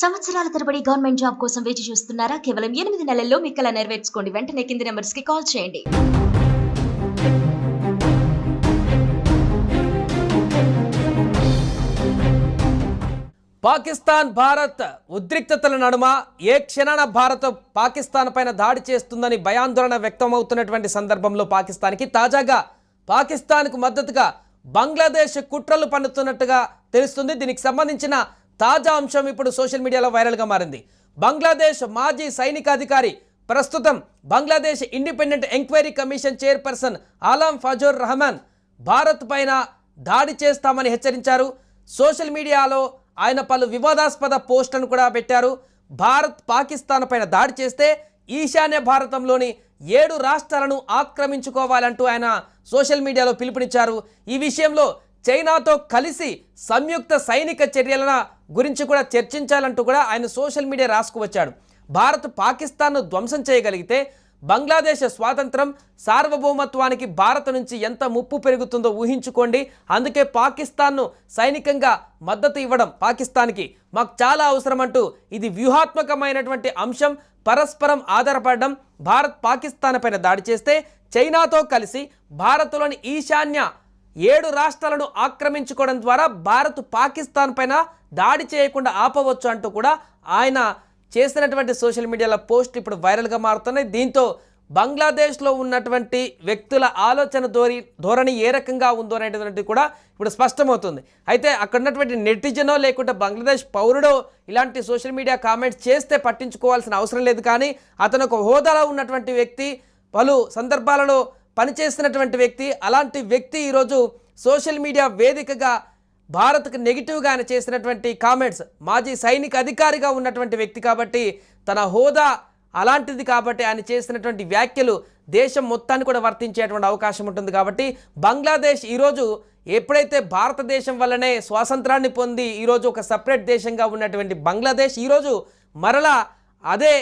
సంవత్సరాల తరబడి government job కోసం వేచి చూస్తున్నారా? కేవలం 8 నెలల్లో మీ కల నెరవేర్చుకోండి. వెంటనే కింది నెంబర్స్‌కి కాల్ చేయండి. పాకిస్తాన్ భారత్ ఉద్రిక్తతల నడుమ ఏ క్షణాన భారత్ పాకిస్తాన్ పైన దాడి చేస్తుందని భయాందోళన వ్యక్తమవుతున్నటువంటి సందర్భంలో పాకిస్తాన్కి తాజాగా పాకిస్తాన్కు మద్దతుగా బంగ్లాదేశ్ కుట్రలు పన్నుతున్నట్టుగా తెలుస్తుంది. దీనికి సంబంధించిన తాజా అంశం ఇప్పుడు సోషల్ మీడియాలో వైరల్గా మారింది. బంగ్లాదేశ్ మాజీ సైనికాధికారి ప్రస్తుతం Bangladesh independent enquiry commission chairperson Alam Fazlur Rahman Bharat పైన దాడి చేస్తామని హెచ్చరించారు. సోషల్ మీడియాలో ఆయన పలు వివాదాస్పద పోస్టులను కూడా పెట్టారు. భారత్ పాకిస్తాన్ పైన దాడి చేస్తే ఈశాన్య భారతంలోని 7 రాష్ట్రాలను ఆక్రమించుకోవాలంటూ ఆయన సోషల్ మీడియాలో పిలుపునిచ్చారు. ఈ విషయంలో చైనాతో కలిసి సంయుక్త సైనిక చర్యల గురించి కూడా చర్చించాలంటూ కూడా ఆయన సోషల్ మీడియా రాసుకువచ్చాడు. భారత్ పాకిస్తాన్ను ధ్వంసం చేయగలిగితే బంగ్లాదేశ్ స్వాతంత్రం సార్వభౌమత్వానికి భారత్ నుంచి ఎంత ముప్పు పెరుగుతుందో ఊహించుకోండి. అందుకే పాకిస్తాన్ను సైనికంగా మద్దతు ఇవ్వడం పాకిస్తాన్కి మాకు చాలా అవసరం అంటూ ఇది వ్యూహాత్మకమైనటువంటి అంశం. పరస్పరం ఆధారపడడం. భారత్ పాకిస్తాన్ పైన దాడి చేస్తే చైనాతో కలిసి భారత్లోని ఈశాన్య 7 రాష్ట్రాలను ఆక్రమించుకోవడం ద్వారా భారత్ పాకిస్తాన్ పైన దాడి చేయకుండా ఆపవచ్చు అంటూ కూడా ఆయన చేసినటువంటి సోషల్ మీడియాలో పోస్ట్ ఇప్పుడు వైరల్గా మారుతున్నాయి. దీంతో బంగ్లాదేశ్లో ఉన్నటువంటి వ్యక్తుల ఆలోచన ధోరణి ఏ రకంగా ఉందో అనేటువంటిది కూడా ఇప్పుడు స్పష్టమవుతుంది. అయితే అక్కడ ఉన్నటువంటి నెటిజనో లేకుంటే బంగ్లాదేశ్ పౌరుడో ఇలాంటి సోషల్ మీడియా కామెంట్స్ చేస్తే పట్టించుకోవాల్సిన అవసరం లేదు. కానీ అతను ఒక హోదాలో ఉన్నటువంటి వ్యక్తి, పలు సందర్భాలలో పనిచేస్తున్నటువంటి వ్యక్తి, అలాంటి వ్యక్తి ఈరోజు సోషల్ మీడియా వేదికగా భారత్కు నెగిటివ్గా ఆయన చేసినటువంటి కామెంట్స్, మాజీ సైనిక అధికారిగా ఉన్నటువంటి వ్యక్తి కాబట్టి తన హోదా అలాంటిది కాబట్టి ఆయన చేసినటువంటి వ్యాఖ్యలు దేశం మొత్తాన్ని కూడా వర్తించేటువంటి అవకాశం ఉంటుంది. కాబట్టి బంగ్లాదేశ్ ఈరోజు ఎప్పుడైతే భారతదేశం వల్లనే స్వాతంత్రాన్ని పొంది ఈరోజు ఒక సపరేట్ దేశంగా ఉన్నటువంటి బంగ్లాదేశ్ ఈరోజు మరలా అదే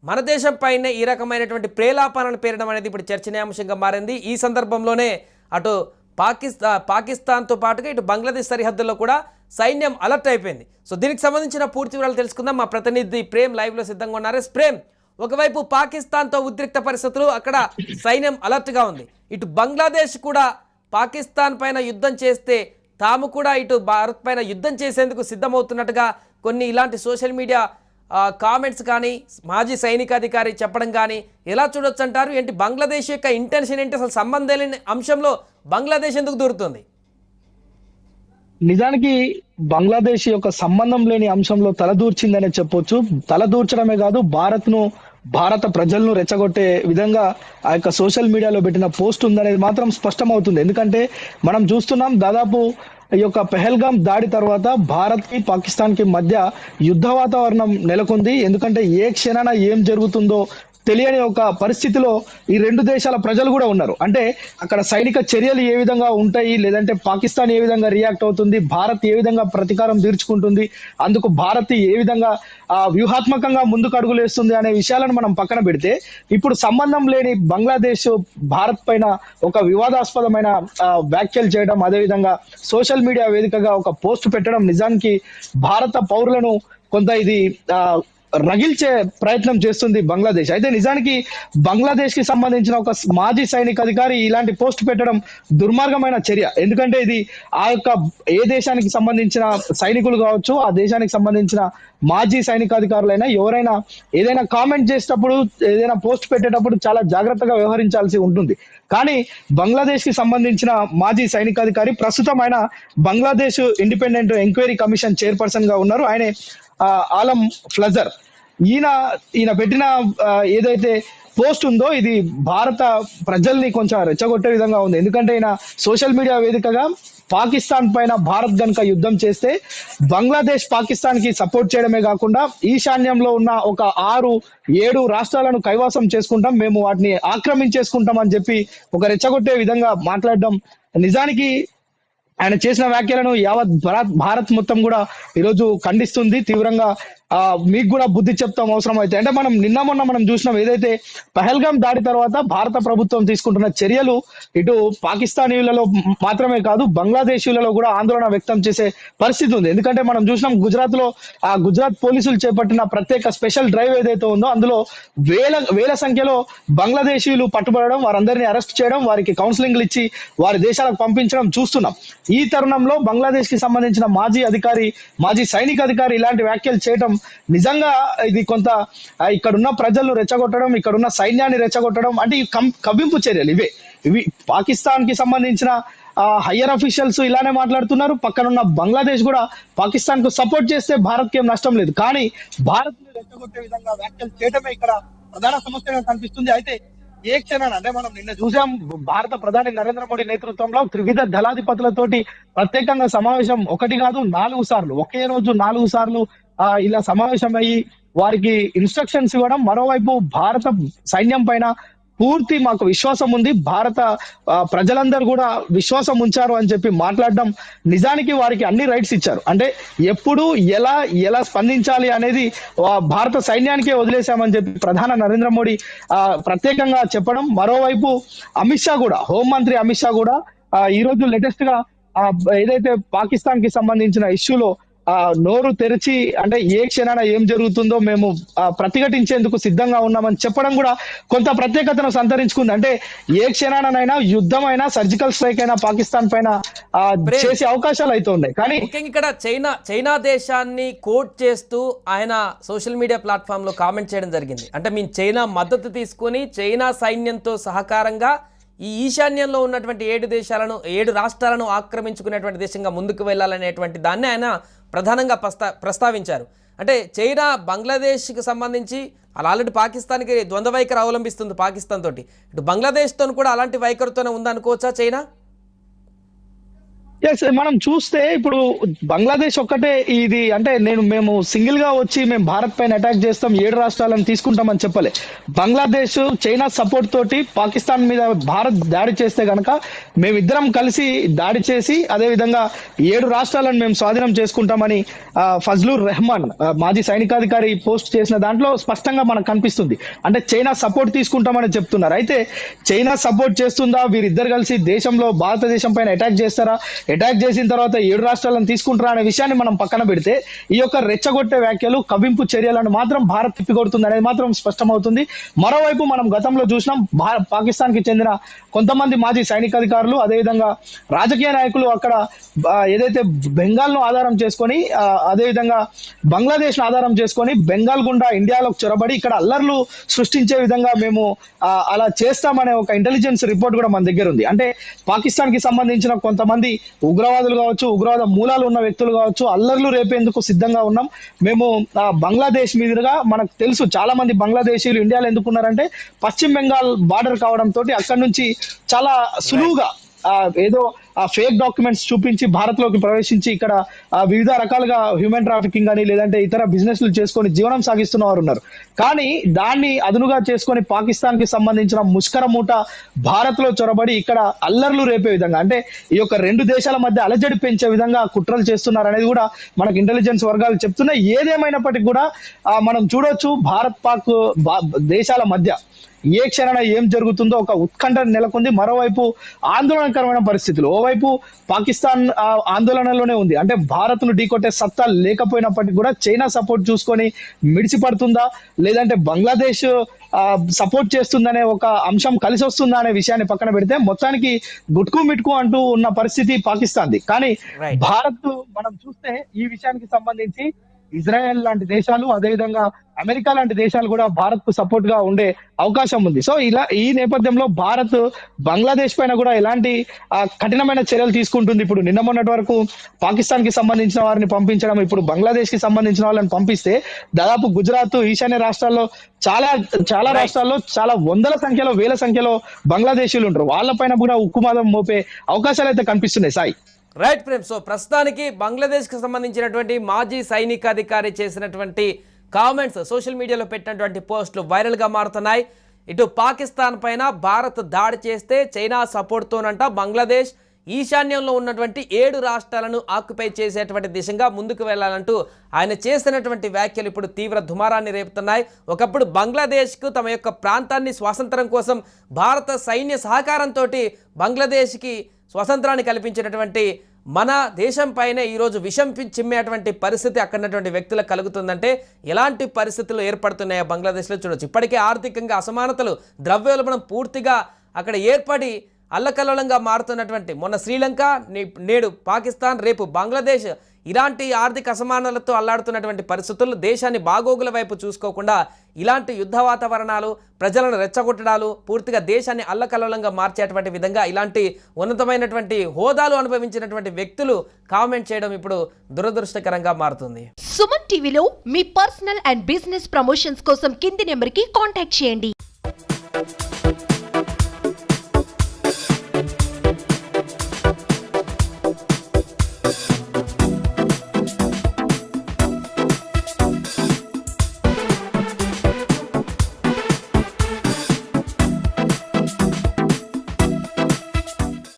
మన దేశం పైనే ఈ రకమైనటువంటి ప్రేలాపనను పేరడం అనేది ఇప్పుడు చర్చనీయాంశంగా మారింది. ఈ సందర్భంలోనే అటు పాకిస్తాన్తో పాటుగా ఇటు బంగ్లాదేశ్ సరిహద్దుల్లో కూడా సైన్యం అలర్ట్ అయిపోయింది. సో దీనికి సంబంధించిన పూర్తి వివరాలు తెలుసుకుందాం. మా ప్రతినిధి ప్రేమ్ లైవ్లో సిద్ధంగా ఉన్నారు. ప్రేమ్, ఒకవైపు పాకిస్తాన్తో ఉద్రిక్త పరిస్థితులు, అక్కడ సైన్యం అలర్ట్గా ఉంది. ఇటు బంగ్లాదేశ్ కూడా పాకిస్తాన్ పైన యుద్ధం చేస్తే తాము కూడా ఇటు భారత్ పైన యుద్ధం చేసేందుకు సిద్ధమవుతున్నట్టుగా కొన్ని ఇలాంటి సోషల్ మీడియా కామెంట్స్ కానీ మాజీ సైనికాధికారి చెప్పడం కానీ ఎలా చూడొచ్చు అంటారు? ఏంటి బంగ్లాదేశ్ యొక్క ఇంటెన్షన్ ఏంటి? అసలు సంబంధం లేని అంశంలో బంగ్లాదేశ్ ఎందుకు దూరుతుంది? నిజానికి బంగ్లాదేశ్ యొక్క సంబంధం లేని అంశంలో తలదూర్చిందనే చెప్పొచ్చు. తలదూర్చడమే కాదు, భారత ప్రజలను రెచ్చగొట్టే విధంగా ఆ యొక్క సోషల్ మీడియాలో పెట్టిన పోస్ట్ ఉందనేది మాత్రం స్పష్టమవుతుంది. ఎందుకంటే మనం చూస్తున్నాం, దాదాపు ఈ యొక్క పెహల్గాం దాడి తర్వాత భారత్ కి పాకిస్తాన్ కి మధ్య యుద్ధ వాతావరణం నెలకొంది. ఎందుకంటే ఏ క్షణాన ఏం జరుగుతుందో తెలియని ఒక పరిస్థితిలో ఈ 2 దేశాల ప్రజలు కూడా ఉన్నారు. అంటే అక్కడ సైనిక చర్యలు ఏ విధంగా ఉంటాయి, లేదంటే పాకిస్తాన్ ఏ విధంగా రియాక్ట్ అవుతుంది, భారత్ ఏ విధంగా ప్రతీకారం తీర్చుకుంటుంది, అందుకు భారత్ ఏ విధంగా వ్యూహాత్మకంగా ముందుకు అడుగులేస్తుంది అనే విషయాలను మనం పక్కన పెడితే, ఇప్పుడు సంబంధం లేని బంగ్లాదేశ్ భారత్ పైన ఒక వివాదాస్పదమైన వ్యాఖ్యలు చేయడం, అదేవిధంగా సోషల్ మీడియా వేదికగా ఒక పోస్ట్ పెట్టడం నిజానికి భారత పౌరులను కొంత ఇది రగిల్చే ప్రయత్నం చేస్తుంది బంగ్లాదేశ్. అయితే నిజానికి బంగ్లాదేశ్ కి సంబంధించిన ఒక మాజీ సైనిక అధికారి ఇలాంటి పోస్ట్ పెట్టడం దుర్మార్గమైన చర్య. ఎందుకంటే ఇది ఆ యొక్క ఏ దేశానికి సంబంధించిన సైనికులు కావచ్చు, ఆ దేశానికి సంబంధించిన మాజీ సైనికాధికారులైనా ఎవరైనా ఏదైనా కామెంట్ చేసేటప్పుడు, ఏదైనా పోస్ట్ పెట్టేటప్పుడు చాలా జాగ్రత్తగా వ్యవహరించాల్సి ఉంటుంది. కానీ బంగ్లాదేశ్ కి సంబంధించిన మాజీ సైనికాధికారి ప్రస్తుతం ఆయన Bangladesh independent enquiry commission chairperson గా ఉన్నారు. ఆయనే ఆలం ఫ్లజర్. ఈయన పెట్టిన ఏదైతే పోస్ట్ ఉందో ఇది భారత ప్రజల్ని కొంచెం రెచ్చగొట్టే విధంగా ఉంది. ఎందుకంటే ఈయన సోషల్ మీడియా వేదికగా పాకిస్తాన్ పైన భారత్ గనుక యుద్ధం చేస్తే బంగ్లాదేశ్ పాకిస్తాన్ కి సపోర్ట్ చేయడమే కాకుండా ఈశాన్యంలో ఉన్న ఒక 6-7 రాష్ట్రాలను కైవసం చేసుకుంటాం, మేము వాటిని ఆక్రమించేసుకుంటాం అని చెప్పి ఒక రెచ్చగొట్టే విధంగా మాట్లాడడం నిజానికి ఆయన చేసిన వ్యాఖ్యలను యావత్ భారత్ మొత్తం కూడా ఈరోజు ఖండిస్తుంది తీవ్రంగా. మీకు కూడా బుద్ధి చెప్తాం అవసరం అయితే. అంటే మనం నిన్న మొన్న మనం చూసినాం ఏదైతే పహల్గాం దాడి తర్వాత భారత ప్రభుత్వం తీసుకుంటున్న చర్యలు ఇటు పాకిస్తానీయులలో మాత్రమే కాదు బంగ్లాదేశీయులలో కూడా ఆందోళన వ్యక్తం చేసే పరిస్థితి ఉంది. ఎందుకంటే మనం చూసినాం గుజరాత్ లో గుజరాత్ పోలీసులు చేపట్టిన ప్రత్యేక స్పెషల్ డ్రైవ్ ఏదైతే ఉందో అందులో వేల సంఖ్యలో బంగ్లాదేశీయులు పట్టుబడడం, వారందరినీ అరెస్ట్ చేయడం, వారికి కౌన్సిలింగ్లు ఇచ్చి వారి దేశాలకు పంపించడం చూస్తున్నాం. ఈ తరుణంలో బంగ్లాదేశ్ కి సంబంధించిన మాజీ సైనిక అధికారి ఇలాంటి వ్యాఖ్యలు చేయడం నిజంగా ఇది కొంత ఇక్కడున్న ప్రజలను రెచ్చగొట్టడం, ఇక్కడున్న సైన్యాన్ని రెచ్చగొట్టడం అంటే ఈ కవ్వింపు చర్యలు ఇవి పాకిస్తాన్ కి సంబంధించిన హయ్యర్ అఫీషియల్స్ ఇలానే మాట్లాడుతున్నారు. పక్కనున్న బంగ్లాదేశ్ కూడా పాకిస్తాన్ కు సపోర్ట్ చేస్తే భారత్ కి ఏం నష్టం లేదు, కానీ భారత్ ని రెచ్చగొట్టే విధంగా వ్యాఖ్యలు చేయడమే ఇక్కడ ప్రధాన సమస్యగా కనిపిస్తుంది. అయితే ఏ క్షణాన అంటే మనం నిన్న చూసాం భారత ప్రధాని నరేంద్ర మోడీ నేతృత్వంలో త్రివిధ దళాధిపతులతోటి ప్రత్యేకంగా సమావేశం 1 కాదు 4 సార్లు, ఒకే రోజు 4 సార్లు ఇలా సమావేశం అయ్యి వారికి ఇన్స్ట్రక్షన్స్ ఇవ్వడం. మరోవైపు భారత సైన్యం పైన పూర్తి మాకు విశ్వాసం ఉంది, భారత ప్రజలందరూ కూడా విశ్వాసం ఉంచారు అని చెప్పి మాట్లాడడం. నిజానికి వారికి అన్ని రైట్స్ ఇచ్చారు. అంటే ఎప్పుడు ఎలా స్పందించాలి అనేది భారత సైన్యానికే వదిలేశామని చెప్పి ప్రధాని నరేంద్ర మోడీ ప్రత్యేకంగా చెప్పడం. మరోవైపు అమిత్ షా కూడా, హోంమంత్రి అమిత్ షా కూడా ఈ రోజు లేటెస్ట్ గా ఏదైతే పాకిస్తాన్ కి సంబంధించిన ఇష్యూలో నోరు తెరిచి అంటే ఏ క్షణాన ఏం జరుగుతుందో మేము ప్రతిఘటించేందుకు సిద్ధంగా ఉన్నామని చెప్పడం కూడా కొంత ప్రత్యేకతను సంతరించుకుంది. అంటే ఏ క్షణానైనా యుద్ధమైనా సర్జికల్ స్ట్రైక్ అయినా పాకిస్తాన్ పైన చేసే అవకాశాలు అయితే ఉన్నాయి. కానీ ఇక్కడ చైనా దేశాన్ని కోట్ చేస్తూ ఆయన సోషల్ మీడియా ప్లాట్ఫామ్ లో కామెంట్ చేయడం జరిగింది. అంటే మేము చైనా మద్దతు తీసుకుని చైనా సైన్యంతో సహకారంగా ఈ ఈశాన్యంలో ఉన్నటువంటి 7 రాష్ట్రాలను ఆక్రమించుకునేటువంటి దేశంగా ముందుకు వెళ్ళాలనేటువంటి దాన్ని ఆయన ప్రధానంగా ప్రస్తావించారు. అంటే చైనా బంగ్లాదేశ్కి సంబంధించి అలా ఆల్రెడీ పాకిస్తాన్కి ద్వంద్వ వైఖరి అవలంబిస్తుంది పాకిస్తాన్ తోటి, ఇటు బంగ్లాదేశ్తో కూడా అలాంటి వైఖరితోనే ఉందనుకోవచ్చా చైనా? మనం చూస్తే ఇప్పుడు బంగ్లాదేశ్ ఒక్కటే ఇది అంటే మేము సింగిల్ గా వచ్చి మేము భారత్ పైన అటాక్ చేస్తాం 7 రాష్ట్రాలను తీసుకుంటామని చెప్పలే. బంగ్లాదేశ్ చైనా సపోర్ట్ తోటి పాకిస్తాన్ మీద భారత్ దాడి చేస్తే గనక మేమిద్దరం కలిసి దాడి చేసి అదే విధంగా 7 రాష్ట్రాలను మేము స్వాధీనం చేసుకుంటామని ఫజ్లుర్ రెహమాన్ మాజీ సైనికాధికారి పోస్ట్ చేసిన దాంట్లో స్పష్టంగా మనకు కనిపిస్తుంది. అంటే చైనా సపోర్ట్ తీసుకుంటామని చెప్తున్నారు. అయితే చైనా సపోర్ట్ చేస్తుందా, వీరిద్దరు కలిసి దేశంలో భారతదేశం పైన అటాక్ చేస్తారా, అటాక్ చేసిన తర్వాత 7 రాష్ట్రాలను తీసుకుంటారా అనే విషయాన్ని మనం పక్కన పెడితే ఈ యొక్క రెచ్చగొట్టే వ్యాఖ్యలు కవ్వింపు చర్యలను మాత్రం భారత్ తిప్పికొడుతుంది అనేది మాత్రం స్పష్టమవుతుంది. మరోవైపు మనం గతంలో చూసినాం పాకిస్తాన్ కి చెందిన కొంతమంది మాజీ సైనికాధికారులు అదేవిధంగా రాజకీయ నాయకులు అక్కడ ఏదైతే బెంగాల్ ను ఆధారం చేసుకొని అదేవిధంగా బంగ్లాదేశ్ ను ఆధారం చేసుకొని బెంగాల్ గుండా ఇండియాలోకి చొరబడి ఇక్కడ అల్లర్లు సృష్టించే విధంగా మేము అలా చేస్తామనే ఒక ఇంటెలిజెన్స్ రిపోర్ట్ కూడా మన దగ్గర ఉంది. అంటే పాకిస్తాన్ కి సంబంధించిన కొంతమంది ఉగ్రవాదులు కావచ్చు, ఉగ్రవాద మూలాలు ఉన్న వ్యక్తులు కావచ్చు, అల్లర్లు రేపేందుకు సిద్ధంగా ఉన్నాం. మేము బంగ్లాదేశ్ మీదుగా మనకు తెలుసు చాలా మంది బంగ్లాదేశీయులు ఇండియాలో ఎందుకున్నారంటే పశ్చిమ బెంగాల్ బార్డర్ కావడంతో అక్కడి నుంచి చాలా సులువుగా ఏదో ఫేక్ డాక్యుమెంట్స్ చూపించి భారత్ లోకి ప్రవేశించి ఇక్కడ వివిధ రకాలుగా హ్యూమన్ ట్రాఫికింగ్ అని లేదంటే ఇతర బిజినెస్లు చేసుకొని జీవనం సాగిస్తున్న వారు ఉన్నారు. కానీ దాన్ని అదునుగా చేసుకొని పాకిస్తాన్ కి సంబంధించిన ముష్కర మూట భారత్ లో చొరబడి ఇక్కడ అల్లర్లు రేపే విధంగా అంటే ఈ యొక్క 2 దేశాల మధ్య అలజడి పెంచే విధంగా కుట్రలు చేస్తున్నారు అనేది కూడా మనకు ఇంటెలిజెన్స్ వర్గాలు చెప్తున్నాయి. ఏదేమైనప్పటికీ కూడా మనం చూడొచ్చు భారత్ పాక్ దేశాల మధ్య ఏ క్షణాన ఏం జరుగుతుందో ఒక ఉత్కంఠ నెలకొంది. మరోవైపు ఆందోళనకరమైన పరిస్థితులు, ఓవైపు పాకిస్తాన్ ఆందోళనలోనే ఉంది. అంటే భారత్ ను ఢీకొట్టే సత్తా లేకపోయినప్పటికీ కూడా చైనా సపోర్ట్ చూసుకొని మిడిసిపడుతుందా లేదంటే బంగ్లాదేశ్ సపోర్ట్ చేస్తుందనే ఒక అంశం కలిసి వస్తుందా అనే విషయాన్ని పక్కన పెడితే మొత్తానికి గుట్కు మిట్కు అంటూ ఉన్న పరిస్థితి పాకిస్తాన్ది. కానీ భారత్ మనం చూస్తే ఈ విషయానికి సంబంధించి ఇజ్రాయెల్ లాంటి దేశాలు అదేవిధంగా అమెరికా లాంటి దేశాలు కూడా భారత్ కు సపోర్ట్ గా ఉండే అవకాశం ఉంది. సో ఈ నేపథ్యంలో భారత్ బంగ్లాదేశ్ పైన కూడా ఎలాంటి కఠినమైన చర్యలు తీసుకుంటుంది. ఇప్పుడు నిన్న మొన్నటి వరకు పాకిస్తాన్ కి సంబంధించిన వారిని పంపించడం, ఇప్పుడు బంగ్లాదేశ్ కి సంబంధించిన వాళ్ళని పంపిస్తే దాదాపు గుజరాత్ ఈశాన్య రాష్ట్రాల్లో చాలా రాష్ట్రాల్లో చాలా వేల సంఖ్యలో బంగ్లాదేశీయులు ఉంటారు. వాళ్ళపైన కూడా ఉక్కుమాదం మోపే అవకాశాలు అయితే కనిపిస్తున్నాయి. సాయి రైట్ ప్రేమ్. సో ప్రస్తుతానికి బంగ్లాదేశ్కి సంబంధించినటువంటి మాజీ సైనికాధికారి చేసినటువంటి కామెంట్స్ సోషల్ మీడియాలో పెట్టినటువంటి పోస్టులు వైరల్గా మారుతున్నాయి. ఇటు పాకిస్తాన్ పైన భారత్ దాడి చేస్తే చైనా సపోర్ట్తోనంట బంగ్లాదేశ్ ఈశాన్యంలో ఉన్నటువంటి 7 రాష్ట్రాలను ఆక్యుపై చేసేటువంటి దిశగా ముందుకు వెళ్లాలంటూ ఆయన చేసినటువంటి వ్యాఖ్యలు ఇప్పుడు తీవ్ర దుమారాన్ని రేపుతున్నాయి. ఒకప్పుడు బంగ్లాదేశ్కు తమ యొక్క ప్రాంతాన్ని స్వాతంత్రం కోసం భారత సైన్య సహకారంతో బంగ్లాదేశ్కి స్వతంత్రాన్ని కల్పించినటువంటి మన దేశం పైనే ఈరోజు విషం చిమ్మేటువంటి పరిస్థితి అక్కడ ఉన్నటువంటి వ్యక్తులకు కలుగుతుందంటే ఎలాంటి పరిస్థితులు ఏర్పడుతున్నాయో బంగ్లాదేశ్లో చూడొచ్చు. ఇప్పటికే ఆర్థికంగా అసమానతలు, ద్రవ్యోల్బణం పూర్తిగా అక్కడ ఏర్పడి అల్లకల్లోలంగా మారుతున్నటువంటి మొన్న శ్రీలంక, నేడు పాకిస్తాన్, రేపు బంగ్లాదేశ్ ఇలాంటి ఆర్థిక అసమానతలతో అల్లాడుతున్నటువంటి పరిస్థితుల్లో దేశాన్ని బాగోగుల వైపు చూసుకోకుండా ఇలాంటి యుద్ధ వాతావరణాలు, ప్రజలను రెచ్చగొట్టడాలు, పూర్తిగా దేశాన్ని అల్లకల్లోలంగా మార్చేటువంటి విధంగా ఇలాంటి ఉన్నతమైనటువంటి హోదాలు అనుభవించినటువంటి వ్యక్తులు కామెంట్ చేయడం ఇప్పుడు దురదృష్టకరంగా మారుతుంది. సుమన్ టీవీలో మీ పర్సనల్ అండ్ బిజినెస్ ప్రమోషన్స్ కోసం కింది నెంబర్కి కాంటాక్ట్ చేయండి.